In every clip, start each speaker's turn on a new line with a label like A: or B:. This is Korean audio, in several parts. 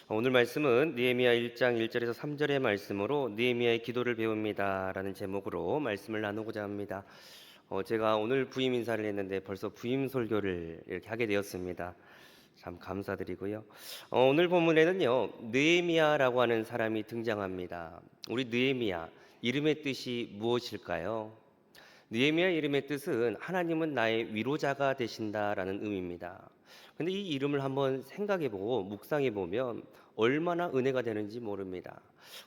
A: 오늘 말씀은 느헤미야 1장 1절에서 3절의 말씀으로 느헤미야의 기도를 배웁니다라는 제목으로 말씀을 나누고자 합니다. 제가 오늘 부임 인사를 했는데 벌써 부임 설교를 이렇게 하게 되었습니다. 참 감사드리고요. 오늘 본문에는요, 느헤미야라고 하는 사람이 등장합니다. 우리 느헤미야 이름의 뜻이 무엇일까요? 느헤미야 이름의 뜻은 하나님은 나의 위로자가 되신다라는 의미입니다. 근데 이 이름을 한번 생각해보고 묵상해보면 얼마나 은혜가 되는지 모릅니다.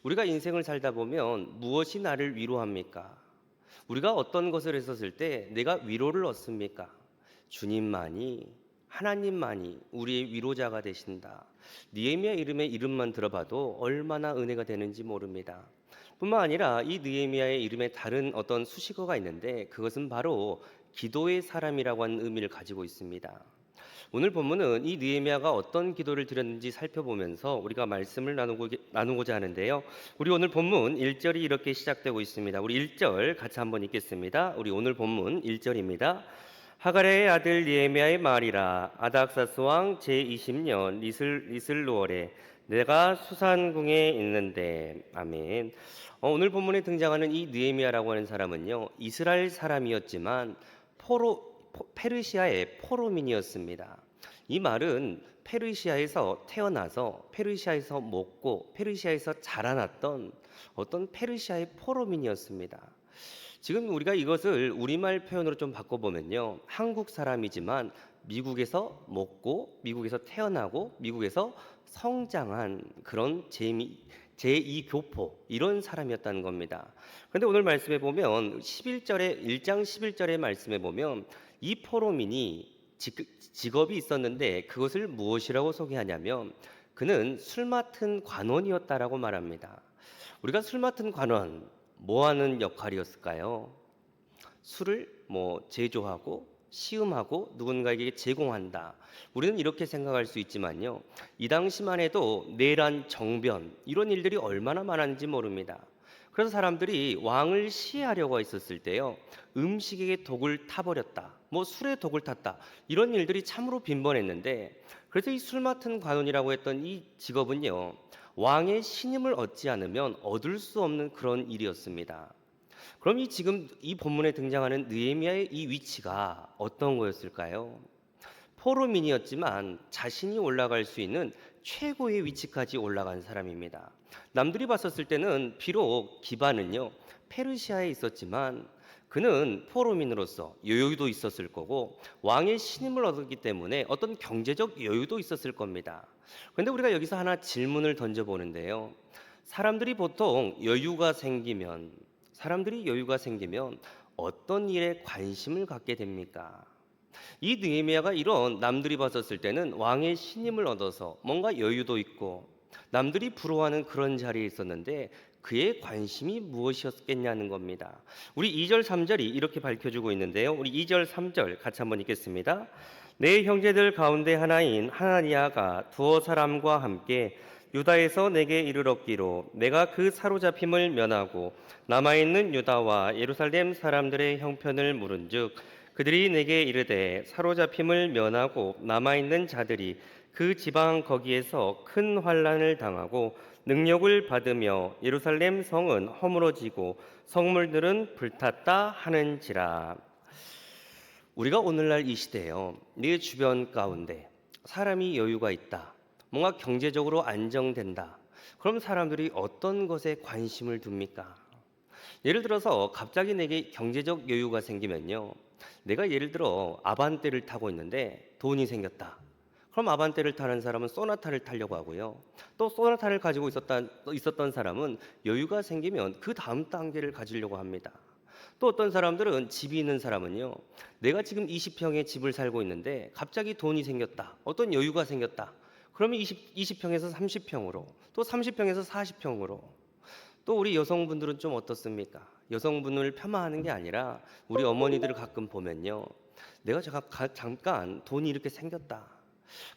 A: 우리가 인생을 살다 보면 무엇이 나를 위로합니까? 우리가 어떤 것을 했었을 때 내가 위로를 얻습니까? 주님만이, 하나님만이 우리의 위로자가 되신다. 느헤미야 이름의 이름만 들어봐도 얼마나 은혜가 되는지 모릅니다. 뿐만 아니라 이 느헤미야의 이름에 다른 어떤 수식어가 있는데 그것은 바로 기도의 사람이라고 하는 의미를 가지고 있습니다. 오늘 본문은 이 느헤미야가 어떤 기도를 드렸는지 살펴보면서 우리가 말씀을 나누고자 하는데요. 우리 오늘 본문 1절이 이렇게 시작되고 있습니다. 우리 1절 같이 한번 읽겠습니다. 우리 오늘 본문 1절입니다. 하가랴의 아들 느헤미야의 말이라. 아닥사스 왕 제20년 리슬루월에 내가 수산궁에 있는데. 아멘. 오늘 본문에 등장하는 이 느헤미야라고 하는 사람은요, 이스라엘 사람이었지만 페르시아의 포로민이었습니다. 이 말은 페르시아에서 태어나서 페르시아에서 먹고 페르시아에서 자라났던 어떤 페르시아의 포로민이었습니다. 지금 우리가 이것을 우리말 표현으로 좀 바꿔보면요, 한국 사람이지만 미국에서 먹고 미국에서 태어나고 미국에서 성장한 그런 제2교포 이런 사람이었다는 겁니다. 그런데 오늘 말씀에 보면 1장 11절의 말씀에 보면 이 포로민이 직업이 있었는데 그것을 무엇이라고 소개하냐면 그는 술 맡은 관원이었다라고 말합니다. 우리가 술 맡은 관원 뭐 하는 역할이었을까요? 술을 제조하고 시음하고 누군가에게 제공한다. 우리는 이렇게 생각할 수 있지만요, 이 당시만 해도 내란, 정변 이런 일들이 얼마나 많았는지 모릅니다. 그래서 사람들이 왕을 시해하려고 했었을 때요, 음식에 독을 타버렸다, 술에 독을 탔다, 이런 일들이 참으로 빈번했는데, 그래서 이 술 맡은 관원이라고 했던 이 직업은요, 왕의 신임을 얻지 않으면 얻을 수 없는 그런 일이었습니다. 그럼 지금 이 본문에 등장하는 느헤미야의 이 위치가 어떤 거였을까요? 포로민이었지만 자신이 올라갈 수 있는 최고의 위치까지 올라간 사람입니다. 남들이 봤었을 때는 비록 기반은요, 페르시아에 있었지만 그는 포로민으로서 여유도 있었을 거고 왕의 신임을 얻었기 때문에 어떤 경제적 여유도 있었을 겁니다. 그런데 우리가 여기서 하나 질문을 던져보는데요. 사람들이 보통 여유가 생기면 어떤 일에 관심을 갖게 됩니까? 이 느헤미야가 이런 남들이 봤었을 때는 왕의 신임을 얻어서 뭔가 여유도 있고 남들이 부러워하는 그런 자리에 있었는데 그의 관심이 무엇이었겠냐는 겁니다. 우리 2절 3절이 이렇게 밝혀주고 있는데요. 우리 2절 3절 같이 한번 읽겠습니다. 내 형제들 가운데 하나인 하나니아가 두어 사람과 함께 유다에서 내게 이르렀기로 내가 그 사로잡힘을 면하고 남아있는 유다와 예루살렘 사람들의 형편을 물은즉 그들이 내게 이르되 사로잡힘을 면하고 남아있는 자들이 그 지방 거기에서 큰 환난을 당하고 능력을 받으며 예루살렘 성은 허물어지고 성물들은 불탔다 하는지라. 우리가 오늘날 이 시대에요, 네 주변 가운데 사람이 여유가 있다, 뭔가 경제적으로 안정된다, 그럼 사람들이 어떤 것에 관심을 둡니까? 예를 들어서 갑자기 내게 경제적 여유가 생기면요, 내가 예를 들어 아반떼를 타고 있는데 돈이 생겼다. 그럼 아반떼를 타는 사람은 소나타를 타려고 하고요. 또 소나타를 가지고 있었던 사람은 여유가 생기면 그 다음 단계를 가지려고 합니다. 또 어떤 사람들은 집이 있는 사람은요, 내가 지금 20평의 집을 살고 있는데 갑자기 돈이 생겼다, 어떤 여유가 생겼다, 그러면 20평에서 30평으로, 또 30평에서 40평으로. 또 우리 여성분들은 좀 어떻습니까? 여성분을 폄하하는 게 아니라 우리 어머니들을 가끔 보면요, 내가 잠깐 돈이 이렇게 생겼다,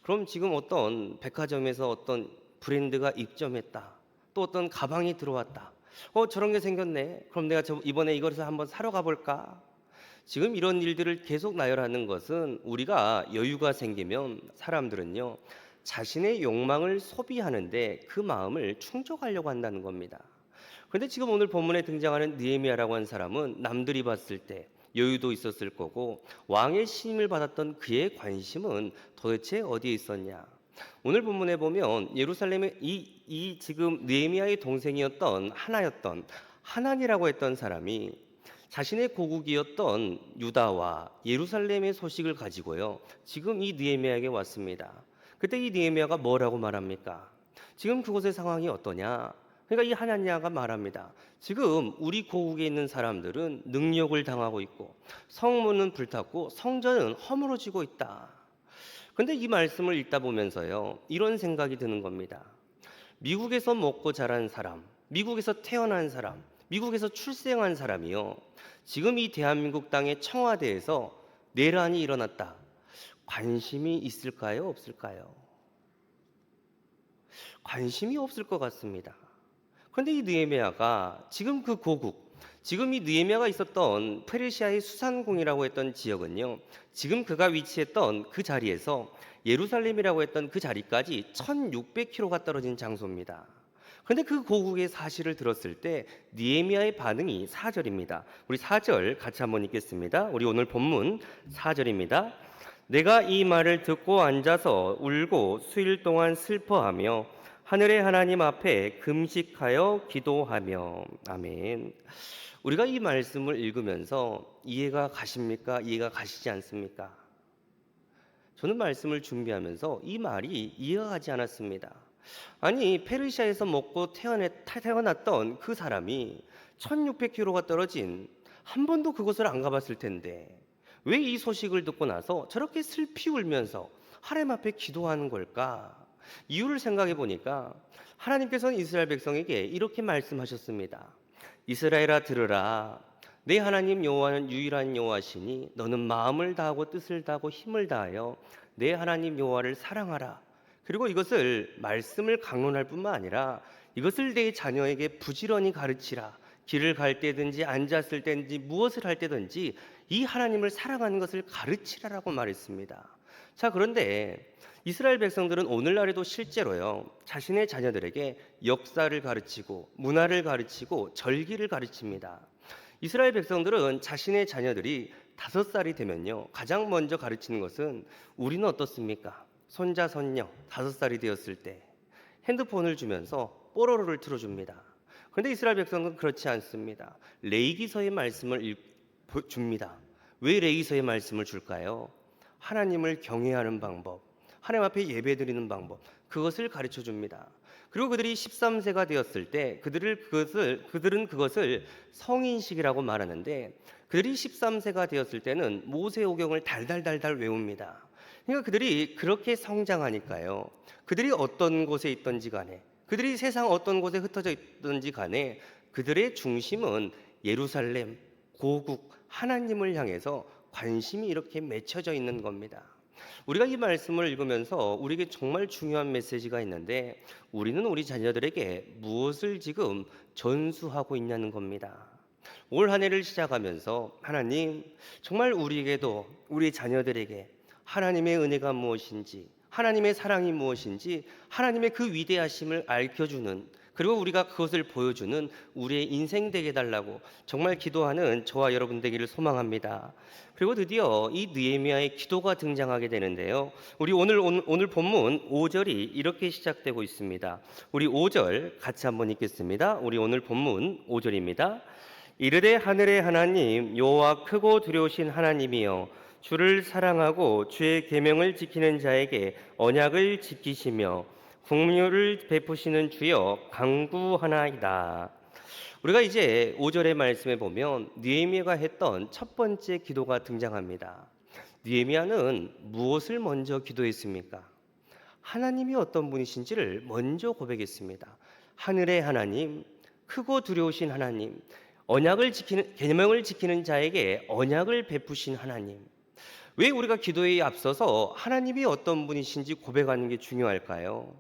A: 그럼 지금 어떤 백화점에서 어떤 브랜드가 입점했다, 또 어떤 가방이 들어왔다, 저런 게 생겼네, 그럼 내가 이번에 이것을 한번 사러 가볼까? 지금 이런 일들을 계속 나열하는 것은 우리가 여유가 생기면 사람들은요, 자신의 욕망을 소비하는데 그 마음을 충족하려고 한다는 겁니다. 그런데 지금 오늘 본문에 등장하는 느헤미야라고 하는 사람은 남들이 봤을 때 여유도 있었을 거고 왕의 신임을 받았던 그의 관심은 도대체 어디에 있었냐? 오늘 본문에 보면 예루살렘의 이 지금 느헤미야의 동생이었던 하나였던 하난이라고 했던 사람이 자신의 고국이었던 유다와 예루살렘의 소식을 가지고요. 지금 이 느헤미야에게 왔습니다. 그때 이 느헤미야가 뭐라고 말합니까? 지금 그곳의 상황이 어떠냐? 그러니까 이 하나냐가 말합니다. 지금 우리 고국에 있는 사람들은 능력을 당하고 있고 성문은 불탔고 성전은 허물어지고 있다. 근데 이 말씀을 읽다 보면서요. 이런 생각이 드는 겁니다. 미국에서 먹고 자란 사람, 미국에서 태어난 사람, 미국에서 출생한 사람이요. 지금 이 대한민국 땅의 청와대에서 내란이 일어났다. 관심이 있을까요? 없을까요? 관심이 없을 것 같습니다. 그런데 이 느헤미야가 지금 그 고국, 지금 이 느헤미야가 있었던 페르시아의 수산궁이라고 했던 지역은요. 지금 그가 위치했던 그 자리에서 예루살렘이라고 했던 그 자리까지 1600km가 떨어진 장소입니다. 그런데 그 고국의 사실을 들었을 때 느헤미야의 반응이 4절입니다. 우리 4절 같이 한번 읽겠습니다. 우리 오늘 본문 4절입니다. 내가 이 말을 듣고 앉아서 울고 수일 동안 슬퍼하며 하늘의 하나님 앞에 금식하여 기도하며. 아멘. 우리가 이 말씀을 읽으면서 이해가 가십니까? 이해가 가시지 않습니까? 저는 말씀을 준비하면서 이 말이 이해가 가지 않았습니다. 아니, 페르시아에서 먹고 태어났던 그 사람이 1600km가 떨어진 한 번도 그곳을 안 가봤을 텐데 왜 이 소식을 듣고 나서 저렇게 슬피 울면서 하나님 앞에 기도하는 걸까? 이유를 생각해 보니까 하나님께서는 이스라엘 백성에게 이렇게 말씀하셨습니다. 이스라엘아 들으라. 내 하나님 여호와는 유일한 여호와시니 너는 마음을 다하고 뜻을 다하고 힘을 다하여 내 하나님 여호와를 사랑하라. 그리고 이것을 말씀을 강론할 뿐만 아니라 이것을 내 자녀에게 부지런히 가르치라. 길을 갈 때든지 앉았을 때든지 무엇을 할 때든지 이 하나님을 사랑하는 것을 가르치라라고 말했습니다. 자, 그런데 이스라엘 백성들은 오늘날에도 실제로요, 자신의 자녀들에게 역사를 가르치고 문화를 가르치고 절기를 가르칩니다. 이스라엘 백성들은 자신의 자녀들이 5살이 되면요, 가장 먼저 가르치는 것은 우리는 어떻습니까? 손자, 손녀 5살이 되었을 때 핸드폰을 주면서 뽀로로를 틀어줍니다. 그런데 이스라엘 백성은 그렇지 않습니다. 레위기서의 말씀을 줍니다. 왜 레위기서의 말씀을 줄까요? 하나님을 경외하는 방법, 하나님 앞에 예배드리는 방법, 그것을 가르쳐 줍니다. 그리고 그들이 13세가 되었을 때 그들은 그것을 성인식이라고 말하는데, 그들이 13세가 되었을 때는 모세오경을 달달달달 외웁니다. 그러니까 그들이 그렇게 성장하니까요, 그들이 어떤 곳에 있던지 간에, 그들이 세상 어떤 곳에 흩어져 있던지 간에 그들의 중심은 예루살렘, 고국, 하나님을 향해서 관심이 이렇게 맺혀져 있는 겁니다. 우리가 이 말씀을 읽으면서 우리에게 정말 중요한 메시지가 있는데, 우리는 우리 자녀들에게 무엇을 지금 전수하고 있냐는 겁니다. 올 한 해를 시작하면서 하나님, 정말 우리에게도 우리 자녀들에게 하나님의 은혜가 무엇인지, 하나님의 사랑이 무엇인지, 하나님의 그 위대하심을 알려주는, 그리고 우리가 그것을 보여주는 우리의 인생 되게 해달라고 정말 기도하는 저와 여러분 되기를 소망합니다. 그리고 드디어 이 느헤미야의 기도가 등장하게 되는데요, 우리 오늘 본문 5절이 이렇게 시작되고 있습니다. 우리 5절 같이 한번 읽겠습니다. 우리 오늘 본문 5절입니다. 이르되 하늘의 하나님 여호와 크고 두려우신 하나님이여, 주를 사랑하고 주의 계명을 지키는 자에게 언약을 지키시며 긍휼을 베푸시는 주여 간구하나이다. 우리가 이제 5절의 말씀에 보면 느헤미야가 했던 첫 번째 기도가 등장합니다. 느헤미야는 무엇을 먼저 기도했습니까? 하나님이 어떤 분이신지를 먼저 고백했습니다. 하늘의 하나님, 크고 두려우신 하나님, 계명을 지키는 자에게 언약을 베푸신 하나님. 왜 우리가 기도에 앞서서 하나님이 어떤 분이신지 고백하는 게 중요할까요?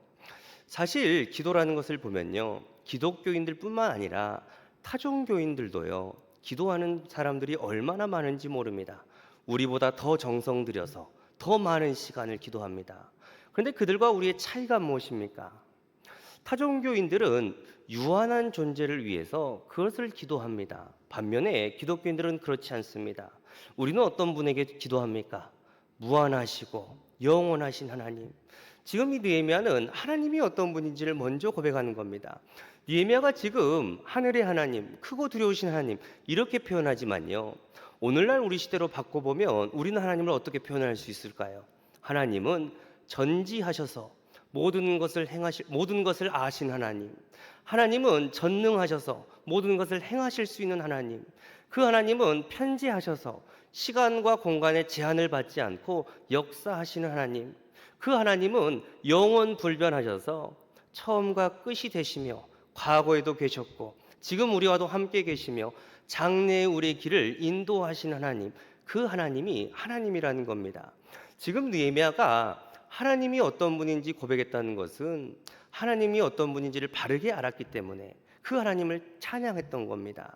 A: 사실 기도라는 것을 보면요, 기독교인들뿐만 아니라 타종교인들도요, 기도하는 사람들이 얼마나 많은지 모릅니다. 우리보다 더 정성 들여서 더 많은 시간을 기도합니다. 근데 그들과 우리의 차이가 무엇입니까? 타종교인들은 유한한 존재를 위해서 그것을 기도합니다. 반면에 기독교인들은 그렇지 않습니다. 우리는 어떤 분에게 기도합니까? 무한하시고 영원하신 하나님. 지금 이 느헤미야는 하나님이 어떤 분인지를 먼저 고백하는 겁니다. 느헤미야가 지금 하늘의 하나님, 크고 두려우신 하나님 이렇게 표현하지만요. 오늘날 우리 시대로 바꿔보면 우리는 하나님을 어떻게 표현할 수 있을까요? 하나님은 전지하셔서 모든 것을 아신 하나님. 하나님은 전능하셔서 모든 것을 행하실 수 있는 하나님. 그 하나님은 편지하셔서 시간과 공간의 제한을 받지 않고 역사하시는 하나님. 그 하나님은 영원 불변하셔서 처음과 끝이 되시며 과거에도 계셨고 지금 우리와도 함께 계시며 장래의 우리의 길을 인도하시는 하나님. 그 하나님이 하나님이라는 겁니다. 지금 느헤미야가 하나님이 어떤 분인지 고백했다는 것은 하나님이 어떤 분인지를 바르게 알았기 때문에 그 하나님을 찬양했던 겁니다.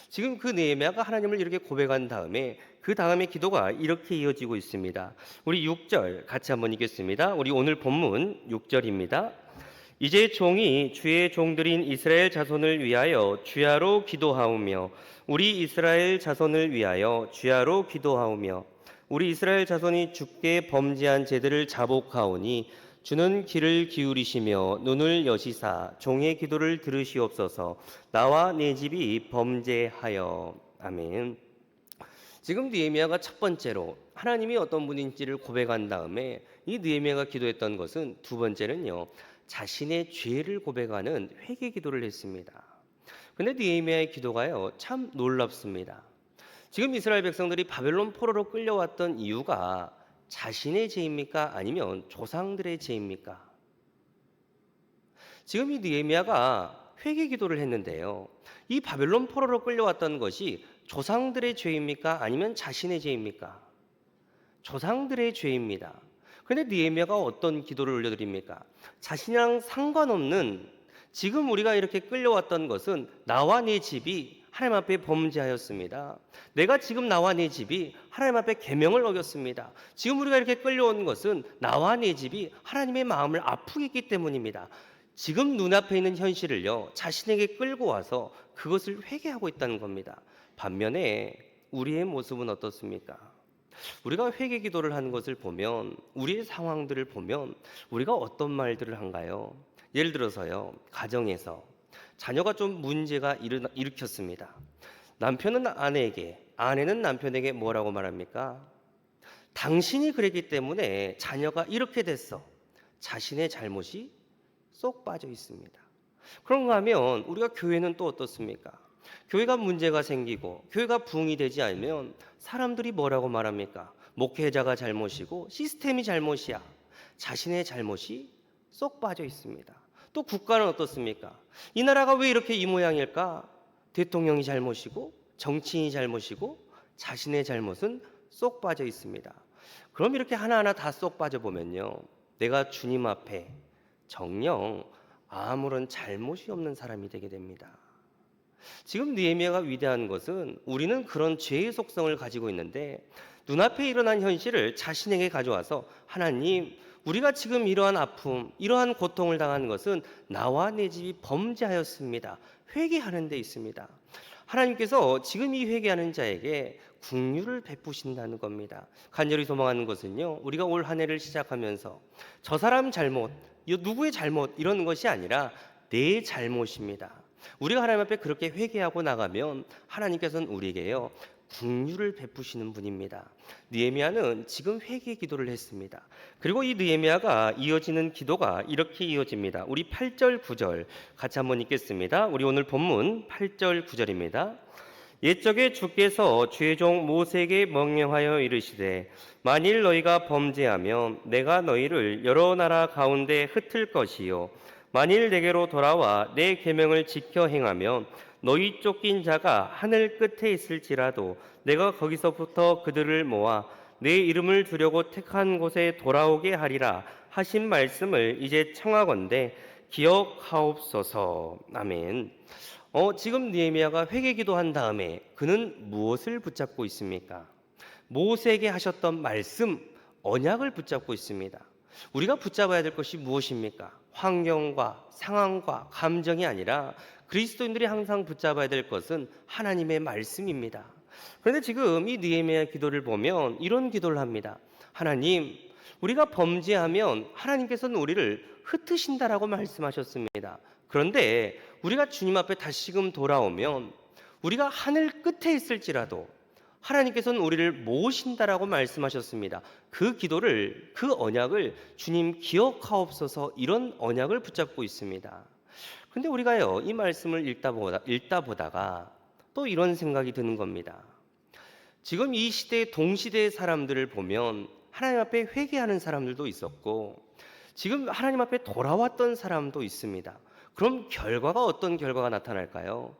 A: 지금 그 느헤미야가 하나님을 이렇게 고백한 다음에 그 다음에 기도가 이렇게 이어지고 있습니다. 우리 6절 같이 한번 읽겠습니다. 우리 오늘 본문 6절입니다. 이제 종이 주의 종들인 이스라엘 자손을 위하여 주야로 기도하오며 우리 이스라엘 자손을 위하여 주야로 기도하오며 우리 이스라엘 자손이 주께 범죄한 죄들을 자복하오니 주는 귀를 기울이시며 눈을 여시사 종의 기도를 들으시옵소서. 나와 내 집이 범죄하여. 아멘. 지금 느헤미야가 첫 번째로 하나님이 어떤 분인지를 고백한 다음에 이 느헤미야가 기도했던 것은 두 번째는요. 자신의 죄를 고백하는 회개 기도를 했습니다. 근데 느헤미야의 기도가요. 참 놀랍습니다. 지금 이스라엘 백성들이 바벨론 포로로 끌려왔던 이유가 자신의 죄입니까? 아니면 조상들의 죄입니까? 지금 이 느헤미야가 회개 기도를 했는데요. 이 바벨론 포로로 끌려왔던 것이 조상들의 죄입니까? 아니면 자신의 죄입니까? 조상들의 죄입니다. 그런데 느헤미야가 어떤 기도를 올려드립니까? 자신이랑 상관없는 지금 우리가 이렇게 끌려왔던 것은 나와 내 집이 하나님 앞에 범죄하였습니다. 내가 지금 나와 내 집이 하나님 앞에 계명을 어겼습니다. 지금 우리가 이렇게 끌려온 것은 나와 내 집이 하나님의 마음을 아프게 했기 때문입니다. 지금 눈앞에 있는 현실을요, 자신에게 끌고 와서 그것을 회개하고 있다는 겁니다. 반면에 우리의 모습은 어떻습니까? 우리가 회개 기도를 하는 것을 보면, 우리의 상황들을 보면 우리가 어떤 말들을 한가요? 예를 들어서요, 가정에서 자녀가 좀 문제가 일으켰습니다. 남편은 아내에게, 아내는 남편에게 뭐라고 말합니까? 당신이 그랬기 때문에 자녀가 이렇게 됐어. 자신의 잘못이 쏙 빠져 있습니다. 그런가 하면 우리가 교회는 또 어떻습니까? 교회가 문제가 생기고 교회가 부흥이 되지 않으면 사람들이 뭐라고 말합니까? 목회자가 잘못이고 시스템이 잘못이야. 자신의 잘못이 쏙 빠져 있습니다. 또 국가는 어떻습니까? 이 나라가 왜 이렇게 이 모양일까? 대통령이 잘못이고 정치인이 잘못이고 자신의 잘못은 쏙 빠져 있습니다. 그럼 이렇게 하나하나 다 쏙 빠져보면요, 내가 주님 앞에 정녕 아무런 잘못이 없는 사람이 되게 됩니다. 지금 느헤미야가 위대한 것은 우리는 그런 죄의 속성을 가지고 있는데 눈앞에 일어난 현실을 자신에게 가져와서 하나님, 우리가 지금 이러한 아픔, 이러한 고통을 당하는 것은 나와 내 집이 범죄하였습니다. 회개하는 데 있습니다. 하나님께서 지금 이 회개하는 자에게 긍휼을 베푸신다는 겁니다. 간절히 소망하는 것은요, 우리가 올 한 해를 시작하면서 저 사람 잘못, 누구의 잘못 이러는 것이 아니라 내 잘못입니다. 우리가 하나님 앞에 그렇게 회개하고 나가면 하나님께서는 우리에게요 긍휼을 베푸시는 분입니다. 느헤미야는 지금 회개 기도를 했습니다. 그리고 이 느헤미야가 이어지는 기도가 이렇게 이어집니다. 우리 8절 9절 같이 한번 읽겠습니다. 우리 오늘 본문 8절 9절입니다. 옛적에 주께서 주의 종 모세에게 명령하여 이르시되 만일 너희가 범죄하면 내가 너희를 여러 나라 가운데 흩을 것이요 만일 내게로 돌아와 내 계명을 지켜 행하면 너희 쫓긴 자가 하늘 끝에 있을지라도 내가 거기서부터 그들을 모아 내 이름을 두려고 택한 곳에 돌아오게 하리라 하신 말씀을 이제 청하건대 기억하옵소서. 아멘. 지금 느헤미야가 회개 기도한 다음에 그는 무엇을 붙잡고 있습니까? 모세에게 하셨던 말씀, 언약을 붙잡고 있습니다. 우리가 붙잡아야 될 것이 무엇입니까? 환경과 상황과 감정이 아니라 그리스도인들이 항상 붙잡아야 될 것은 하나님의 말씀입니다. 그런데 지금 이 느헤미야 기도를 보면 이런 기도를 합니다. 하나님, 우리가 범죄하면 하나님께서는 우리를 흩으신다라고 말씀하셨습니다. 그런데 우리가 주님 앞에 다시금 돌아오면 우리가 하늘 끝에 있을지라도 하나님께서는 우리를 모으신다라고 말씀하셨습니다. 그 기도를, 그 언약을 주님 기억하옵소서, 이런 언약을 붙잡고 있습니다. 근데 우리가요, 이 말씀을 읽다 보다가 또 이런 생각이 드는 겁니다. 지금 이 시대 동시대의 사람들을 보면 하나님 앞에 회개하는 사람들도 있었고 지금 하나님 앞에 돌아왔던 사람도 있습니다. 그럼 결과가 어떤 결과가 나타날까요?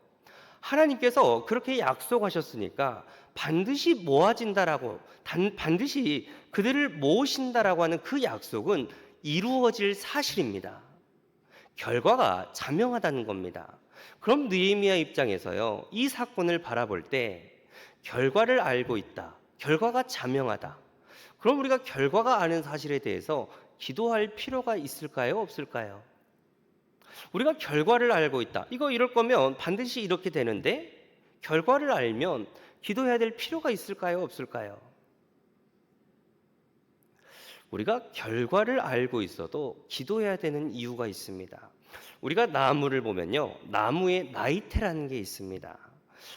A: 하나님께서 그렇게 약속하셨으니까 반드시 모아진다라고, 반드시 그들을 모으신다라고 하는 그 약속은 이루어질 사실입니다. 결과가 자명하다는 겁니다. 그럼 느헤미야 입장에서요, 이 사건을 바라볼 때 결과를 알고 있다, 결과가 자명하다. 그럼 우리가 결과가 아는 사실에 대해서 기도할 필요가 있을까요, 없을까요? 우리가 결과를 알고 있다, 이거 이럴 거면 반드시 이렇게 되는데, 결과를 알면 기도해야 될 필요가 있을까요, 없을까요? 우리가 결과를 알고 있어도 기도해야 되는 이유가 있습니다. 우리가 나무를 보면요, 나무에 나이테라는 게 있습니다.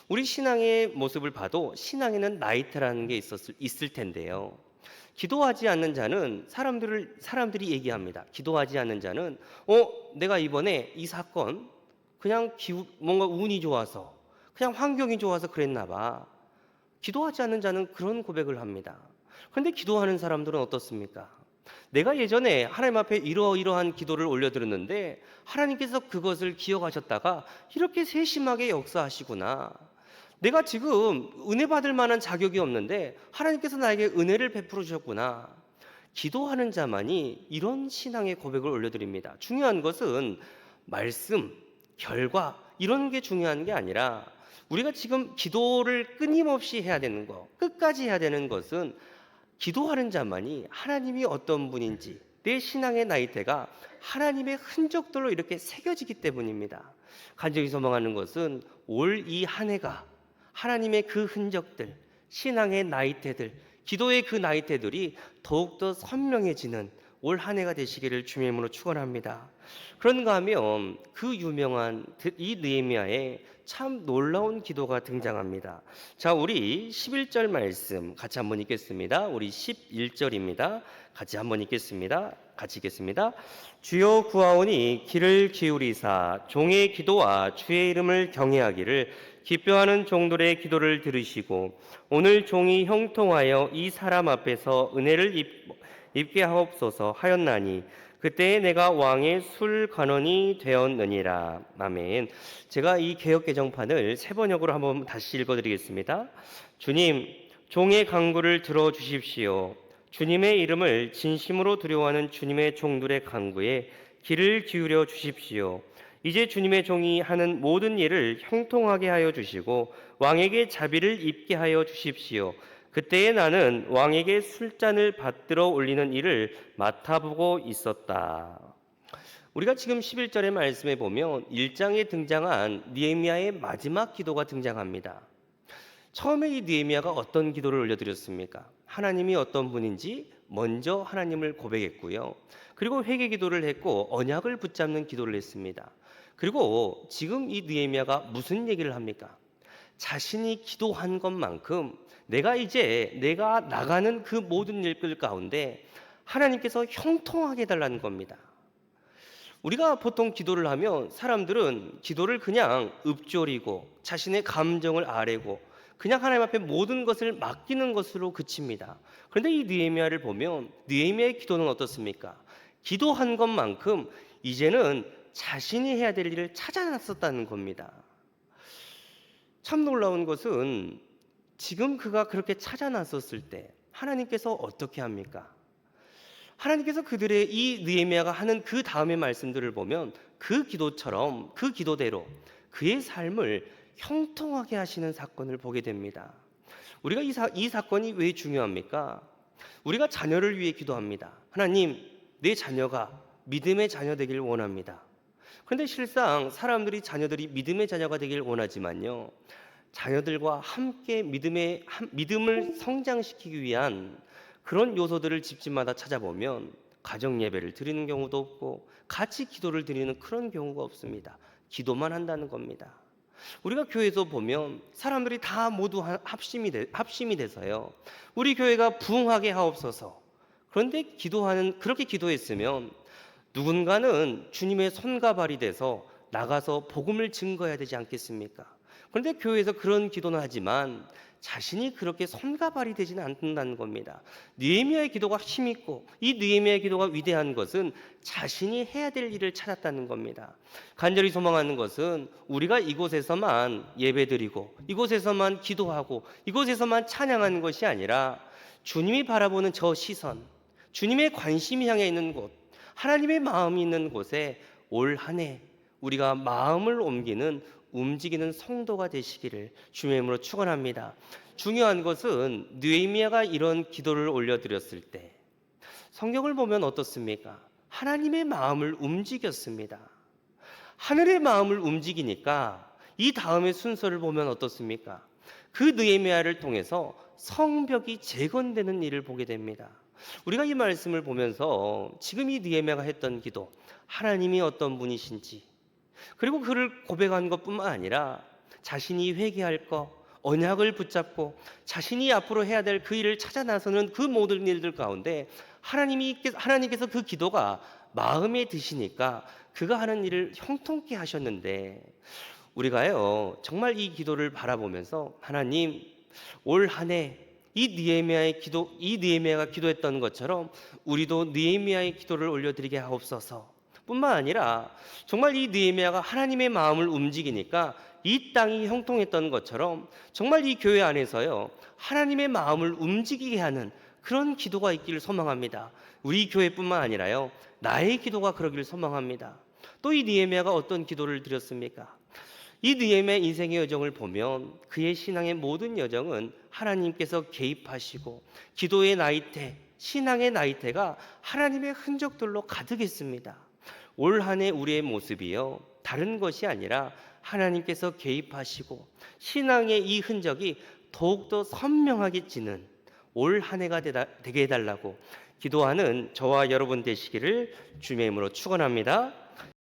A: 우리 신앙의 모습을 봐도 신앙에는 나이테라는 게 있을 텐데요. 기도하지 않는 자는 사람들이 얘기합니다. 기도하지 않는 자는 내가 이번에 이 사건 그냥 뭔가 운이 좋아서, 그냥 환경이 좋아서 그랬나 봐. 기도하지 않는 자는 그런 고백을 합니다. 그런데 기도하는 사람들은 어떻습니까? 내가 예전에 하나님 앞에 이러이러한 기도를 올려드렸는데 하나님께서 그것을 기억하셨다가 이렇게 세심하게 역사하시구나. 내가 지금 은혜 받을 만한 자격이 없는데 하나님께서 나에게 은혜를 베풀어 주셨구나. 기도하는 자만이 이런 신앙의 고백을 올려드립니다. 중요한 것은 말씀, 결과, 이런 게 중요한 게 아니라 우리가 지금 기도를 끊임없이 해야 되는 것, 끝까지 해야 되는 것은 기도하는 자만이 하나님이 어떤 분인지, 내 신앙의 나이테가 하나님의 흔적들로 이렇게 새겨지기 때문입니다. 간절히 소망하는 것은 올 이 한 해가 하나님의 그 흔적들, 신앙의 나이테들, 기도의 그 나이테들이 더욱더 선명해지는 올 한 해가 되시기를 주님의 이름으로 축원합니다. 그런가 하면 그 유명한 이 느헤미야의 참 놀라운 기도가 등장합니다. 자, 우리 11절 말씀 같이 한번 읽겠습니다. 우리 11절입니다. 같이 한번 읽겠습니다. 같이 읽겠습니다. 주여 구하오니 귀를 기울이사 종의 기도와 주의 이름을 경외하기를 기뻐하는 종들의 기도를 들으시고 오늘 종이 형통하여 이 사람 앞에서 은혜를 입게 하옵소서 하였나니 그때 내가 왕의 술관원이 되었느니라. 아멘. 제가 이 개역개정판을 세 번역으로 한번 다시 읽어드리겠습니다. 주님, 종의 간구를 들어주십시오. 주님의 이름을 진심으로 두려워하는 주님의 종들의 간구에 귀를 기울여 주십시오. 이제 주님의 종이 하는 모든 일을 형통하게 하여 주시고 왕에게 자비를 입게 하여 주십시오. 그때에 나는 왕에게 술잔을 받들어 올리는 일을 맡아보고 있었다. 우리가 지금 11절의 말씀에 보면 1장에 등장한 느헤미야의 마지막 기도가 등장합니다. 처음에 이 느헤미야가 어떤 기도를 올려드렸습니까? 하나님이 어떤 분인지 먼저 하나님을 고백했고요. 그리고 회개 기도를 했고 언약을 붙잡는 기도를 했습니다. 그리고 지금 이 느헤미야가 무슨 얘기를 합니까? 자신이 기도한 것만큼 내가 나가는 그 모든 일들 가운데 하나님께서 형통하게 해달라는 겁니다. 우리가 보통 기도를 하면 사람들은 기도를 그냥 읊조리고 자신의 감정을 아뢰고 그냥 하나님 앞에 모든 것을 맡기는 것으로 그칩니다. 그런데 이 느헤미야를 보면 느헤미야의 기도는 어떻습니까? 기도한 것만큼 이제는 자신이 해야 될 일을 찾아놨었다는 겁니다. 참 놀라운 것은 지금 그가 그렇게 찾아놨었을 때 하나님께서 어떻게 합니까? 하나님께서 그들의 이 느헤미야가 하는 그 다음의 말씀들을 보면 그 기도처럼 그 기도대로 그의 삶을 형통하게 하시는 사건을 보게 됩니다. 우리가 이 사건이 왜 중요합니까? 우리가 자녀를 위해 기도합니다. 하나님, 내 자녀가 믿음의 자녀 되길 원합니다. 그런데 실상 사람들이 자녀들이 믿음의 자녀가 되길 원하지만요. 자녀들과 함께 믿음을 성장시키기 위한 그런 요소들을 집집마다 찾아보면 가정 예배를 드리는 경우도 없고 같이 기도를 드리는 그런 경우가 없습니다. 기도만 한다는 겁니다. 우리가 교회에서 보면 사람들이 다 모두 합심이 돼서요. 우리 교회가 부흥하게 하옵소서. 그런데 그렇게 기도했으면 누군가는 주님의 손과 발이 돼서 나가서 복음을 증거해야 되지 않겠습니까? 그런데 교회에서 그런 기도는 하지만 자신이 그렇게 손과 발이 되지는 않는다는 겁니다. 느헤미야의 기도가 힘있고 이 느헤미야의 기도가 위대한 것은 자신이 해야 될 일을 찾았다는 겁니다. 간절히 소망하는 것은 우리가 이곳에서만 예배드리고 이곳에서만 기도하고 이곳에서만 찬양하는 것이 아니라 주님이 바라보는 저 시선, 주님의 관심이 향해 있는 곳, 하나님의 마음이 있는 곳에 올 한 해 우리가 마음을 움직이는 성도가 되시기를 주님의 이름으로 축원합니다. 중요한 것은 느헤미야가 이런 기도를 올려드렸을 때 성경을 보면 어떻습니까? 하나님의 마음을 움직였습니다. 하늘의 마음을 움직이니까 이 다음의 순서를 보면 어떻습니까? 그 느헤미야를 통해서 성벽이 재건되는 일을 보게 됩니다. 우리가 이 말씀을 보면서 지금 이 느헤미야가 했던 기도, 하나님이 어떤 분이신지, 그리고 그를 고백한 것뿐만 아니라 자신이 회개할 것, 언약을 붙잡고 자신이 앞으로 해야 될 그 일을 찾아 나서는 그 모든 일들 가운데 하나님께서 그 기도가 마음에 드시니까 그가 하는 일을 형통케 하셨는데, 우리가요 정말 이 기도를 바라보면서 하나님, 올 한 해 이 느헤미야가 기도했던 것처럼 우리도 느헤미야의 기도를 올려드리게 하옵소서. 뿐만 아니라 정말 이 느헤미야가 하나님의 마음을 움직이니까 이 땅이 형통했던 것처럼 정말 이 교회 안에서요 하나님의 마음을 움직이게 하는 그런 기도가 있기를 소망합니다. 우리 교회뿐만 아니라요 나의 기도가 그러기를 소망합니다. 또 이 느헤미야가 어떤 기도를 드렸습니까? 이 느헤미야의 인생의 여정을 보면 그의 신앙의 모든 여정은 하나님께서 개입하시고 기도의 나이테, 신앙의 나이테가 하나님의 흔적들로 가득했습니다. 올 한 해 우리의 모습이요 다른 것이 아니라 하나님께서 개입하시고 신앙의 이 흔적이 더욱더 선명하게 지는 올 한 해가 되게 해달라고 기도하는 저와 여러분 되시기를 주님의 이름으로 축원합니다.